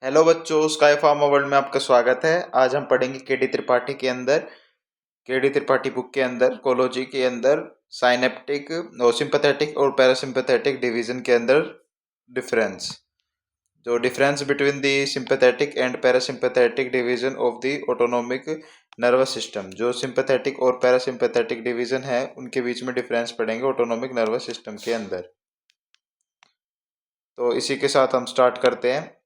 Hello बच्चों, sky pharma world में आपका स्वागत है। आज हम पढ़ेंगे केडी त्रिपाठी बुक के अंदर कोलोजी के अंदर साइनेप्टिक और सिंपैथेटिक और पैरासिम्पैथेटिक डिवीजन के अंदर डिफरेंस जो difference between the sympathetic and parasympathetic division of the autonomic nervous system. जो सिंपैथेटिक और पैरासिम्पैथेटिक डिवीजन है उनके बीच में डिफरेंस पढ़ेंगे ऑटोनोमिक नर्वस सिस्टम के अंदर। तो इसी के साथ हम स्टार्ट करते हैं।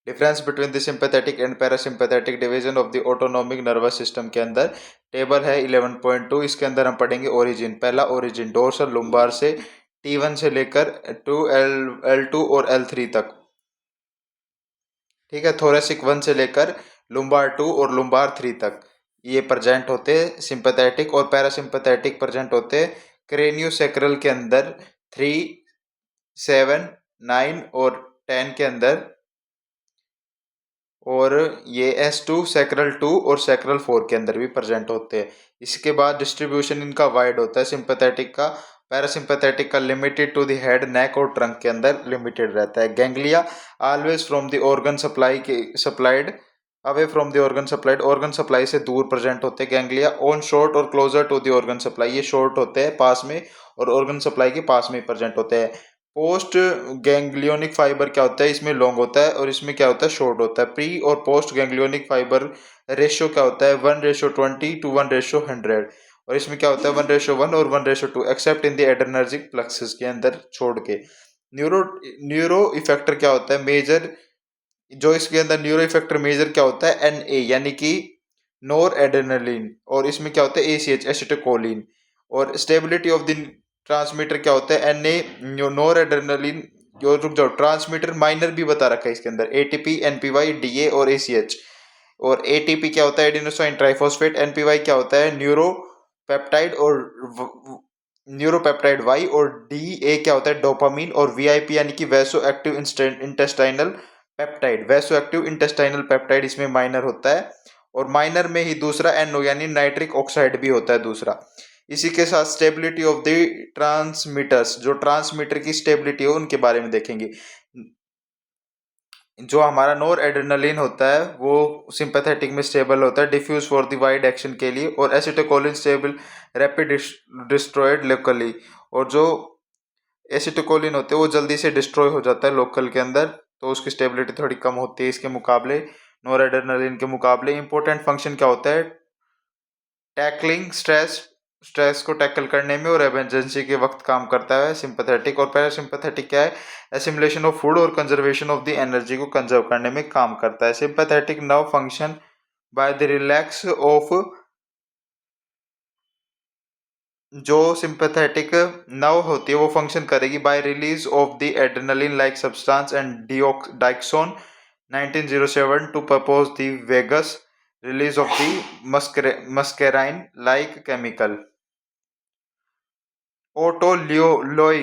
Difference between the sympathetic and parasympathetic division of the autonomic nervous system के अंदर टेबल है 11.2। इसके अंदर हम पढ़ेंगे ओरिजिन। पहला ओरिजिन डोर्सल लुम्बार से T1 से लेकर L2 और L3 तक। ठीक है, थोरेसिक 1 से लेकर लुम्बार 2 और लुम्बार 3 तक ये प्रेजेंट होते सिंपैथेटिक, और पैरासिम्पैथेटिक प्रेजेंट होते क्रेनियोसैक्रल के अंदर 3, 7, 9 और 10 के अंदर, और ये S2 सैक्रल 2 और सैक्रल 4 के अंदर भी प्रेजेंट होते हैं। इसके बाद डिस्ट्रीब्यूशन इनका वाइड होता है सिंपैथेटिक का। पैरासिम्पैथेटिक का limited to the head, neck और ट्रंक के अंदर लिमिटेड रहता है। Ganglia always from the organ supplied away from the organ supply से दूर प्रेजेंट होते हैं गैंग्लिया। ऑन शॉर्ट और closer to the organ supply, ये शॉर्ट होते हैं पास में और ऑर्गन सप्लाई के पास में प्रेजेंट होते हैं। पोस्ट गैंग्लियोनिक फाइबर क्या होता है, इसमें लॉन्ग होता है और इसमें क्या होता है, शॉर्ट होता है। प्री और पोस्ट गैंग्लियोनिक फाइबर रेशियो क्या होता है, 1:20 to 1:100। और इसमें क्या होता है, 1:1 और 1:2, accept in the adrenergic plexus के अंदर छोड़ के। न्यूरो न्यूरो इफेक्टर क्या होता है, मेजर जो इसके अंदर न्यूरो इफेक्टर मेजर क्या होता है, NA यानी कि नोर एड्रेनलिन, और इसमें क्या होता है, ACH एसिटिकोलिन। और स्टेबिलिटी ऑफ द ट्रांसमीटर क्या होता है, NA नोर एड्रेनलिन। जो रुक जाओ, ट्रांसमीटर माइनर भी बता रखा है इसके अंदर, ATP, NPY, DA और ACH। और ATP क्या होता है, एडिनोसाइन ट्राइफॉस्फेट। NPY क्या होता है, न्यूरोपेप्टाइड Y। और DA क्या होता है, डोपामीन। और VIP यानी कि vaso active intestinal peptide. Vaso active intestinal peptide इसमें माइनर होता है। और माइनर में ही दूसरा NO यानी नाइट्रिक ऑक्साइड भी होता है दूसरा। इसी के साथ स्टेबिलिटी ऑफ द ट्रांसमीटर्स, जो ट्रांसमीटर की स्टेबिलिटी है उनके बारे में देखेंगे। जो हमारा नोर एड्रेनलिन होता है वो सिंपैथेटिक में स्टेबल होता है diffuse for the wide action के लिए, और acetylcholine stable rapid destroyed locally. और जो एसिटिकोलिन होते हैं वो जल्दी से डिस्ट्रॉय हो जाता है लोकल के अंदर, तो उसकी स्टेबिलिटी थोड़ी कम होती है इसके मुकाबले, नोर एड्रेनलिन के मुकाबले। इंपॉर्टेंट फंक्शन क्या होता है, टैकलिंग स्ट्रेस को टैकल करने में और इमरजेंसी के वक्त काम करता है सिंपैथेटिक। और पैरासिम्पैथेटिक क्या है, एसिमुलेशन ऑफ फूड और कंजर्वेशन ऑफ द एनर्जी को कंजर्व करने में काम करता है। Sympathetic nerve function by the relax of, जो सिंपैथेटिक नर्व होती है वो फंक्शन करेगी by release of the adrenaline like substance and Dixon 1907 to propose the vagus release of the muscarine like chemical. Otto Loy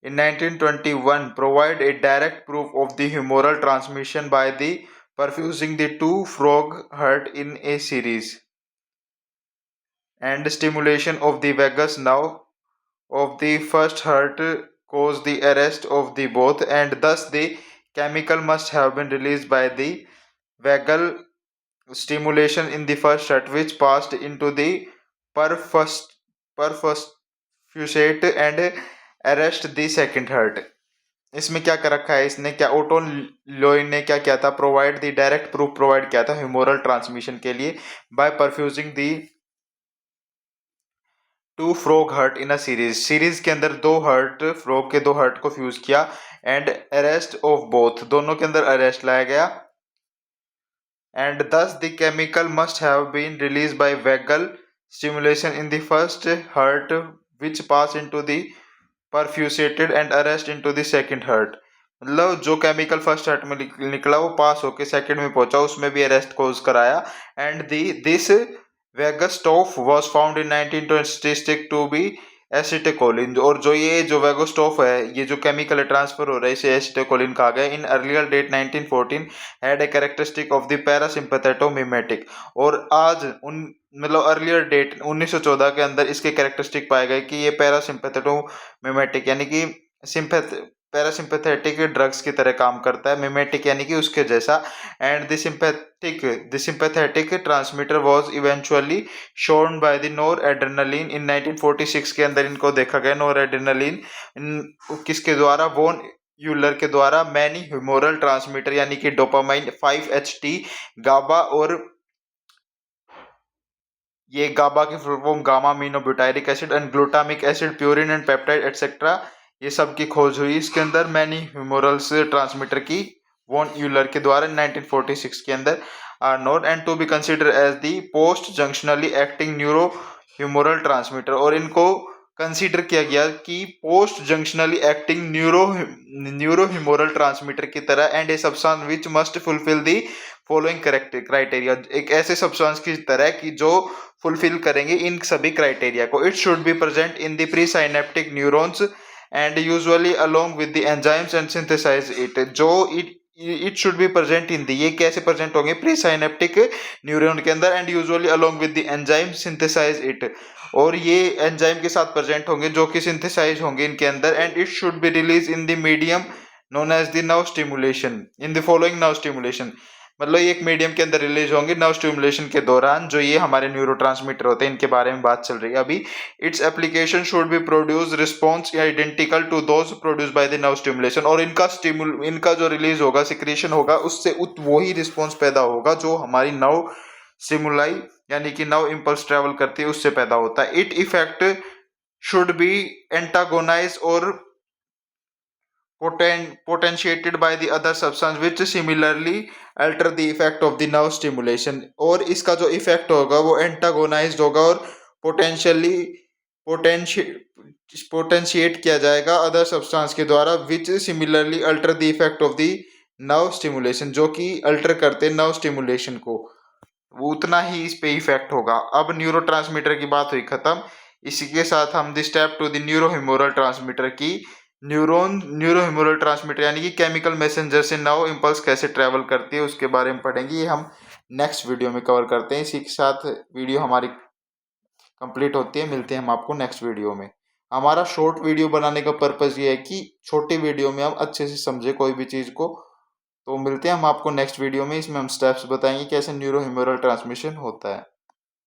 in 1921 provide a direct proof of the humoral transmission by the perfusing the two frog heart in a series and stimulation of the vagus nerve of the first heart caused the arrest of the both, and thus the chemical must have been released by the vagal stimulation in the first heart, which passed into the perfusate and arrest the second heart. इसमें क्या कर रखा है इसने, क्या auto lion ने क्या किया था, provide the direct proof provide किया था ह्यूमोरल ट्रांसमिशन के लिए by perfusing the two frog heart in a series के अंदर दो हर्ट, फ्रॉग के दो हर्ट को फ्यूज किया, एंड अरेस्ट ऑफ बोथ, दोनों के अंदर अरेस्ट लाया गया, and thus the chemical must have been released by vagal stimulation in the first heart, which pass into the perfusated and arrest into the second heart। मतलब जो chemical first heart में निकला वो पास होके सेकंड में पहुंचा, उसमें भी अरेस्ट कोज कराया। And the this vagusstoff was found in 1926 to be acetylcholine. और जो वेगोस्टोफ है, ये जो केमिकल ट्रांसफर हो रहा है इसे एसिटिकोलिन कहा गया। In earlier date 1914 had a characteristic of the parasympathomimetic. और आज उन मतलब अर्लियर डेट 1914 के अंदर इसके कैरेक्टरिस्टिक पाए गए कि ये पैरासिम्पैथेटोमिमेटिक यानी कि पैरासिम्पैथेटिक ड्रग्स की तरह काम करता है, मिमेटिक यानी कि उसके जैसा। And the sympathetic transmitter was eventually shown by the noradrenaline in 1946 के अंदर इनको देखा गया। नोर एड्रेनलिन किसके द्वारा? वॉन यूलर के द्वारा। मैनी ह्यूमोरल ट्रांसमीटर यानी कि डोपामाइन, 5-HT, गाबा, और ये गाबा की full form gamma aminobutyric acid and glutamic acid, purine and peptide etcetera, ये सब की खोज हुई इसके अंदर मैनी ह्यूमोरल्स ट्रांसमीटर की वॉन यूलर के द्वारा 1946 के अंदर। Are not and to be consider as the post junctionally acting neuro humoral transmitter, और इनको कंसीडर किया गया कि post junctionally acting neuro humoral transmitter की तरह। And a substance which must fulfil the following criteria, एक ऐसे सब्सटेंस की तरह कि जो फुलफिल करेंगे इन सभी क्राइटेरिया को। It should be present in the pre synaptic neurons and usually along with the enzymes and synthesize it. जो it should be present in the, ये कैसे प्रेजेंट होंगे? प्री साइनेप्टिक न्यूरॉन के अंदर, and usually along with the enzyme synthesize it, और ये enzyme के साथ प्रेजेंट होंगे जो कि सिंथेसाइज होंगे इनके अंदर। And it should be release in the medium known as the nerve stimulation in the following nerve stimulation, मतलब ये एक मीडियम के अंदर रिलीज होंगे नर्व स्टिमुलेशन के दौरान, जो ये हमारे न्यूरोट्रांसमीटर होते हैं, इनके बारे में बात चल रही है अभी। Its application should be produce response identical to those produce by the nerve stimulation, और इनका जो रिलीज होगा, सिक्रीशन होगा, उससे वही रिस्पॉन्स पैदा होगा जो हमारी नर्व स्टिमुलाई यानी कि नर्व इम्पल्स ट्रेवल करती है उससे पैदा होता है। It effect should be antagonise और potentiated by the other substance which similarly alter the effect of the nerve stimulation, और इसका जो इफेक्ट होगा वो एंटागोनाइज्ड होगा और पोटेंशियली पोटेंशिएट किया जाएगा अदर सब्सटेंस के द्वारा which similarly alter the effect of the nerve stimulation, जो कि अल्टर करते नर्व स्टिमुलेशन को, वो उतना ही इस पे इफेक्ट होगा। अब न्यूरोट्रांसमीटर की बात हुई खत्म। इसी के साथ हम the step to the neurohumoral transmitter की। न्यूरोह्यूमोरल ट्रांसमीटर यानी कि केमिकल मैसेंजर से नर्व इंपल्स कैसे ट्रेवल करती है उसके बारे में पढ़ेंगे, ये हम नेक्स्ट वीडियो में कवर करते हैं। इसी के साथ वीडियो हमारी कंप्लीट होती है, मिलते हैं हम आपको नेक्स्ट वीडियो में। हमारा शॉर्ट वीडियो बनाने का पर्पज़ ये है कि छोटी वीडियो में हम अच्छे से समझे कोई भी चीज़ को। तो मिलते हैं हम आपको नेक्स्ट वीडियो में, इसमें हम स्टेप्स बताएंगे कैसे न्यूरोह्यूमोरल ट्रांसमिशन होता है।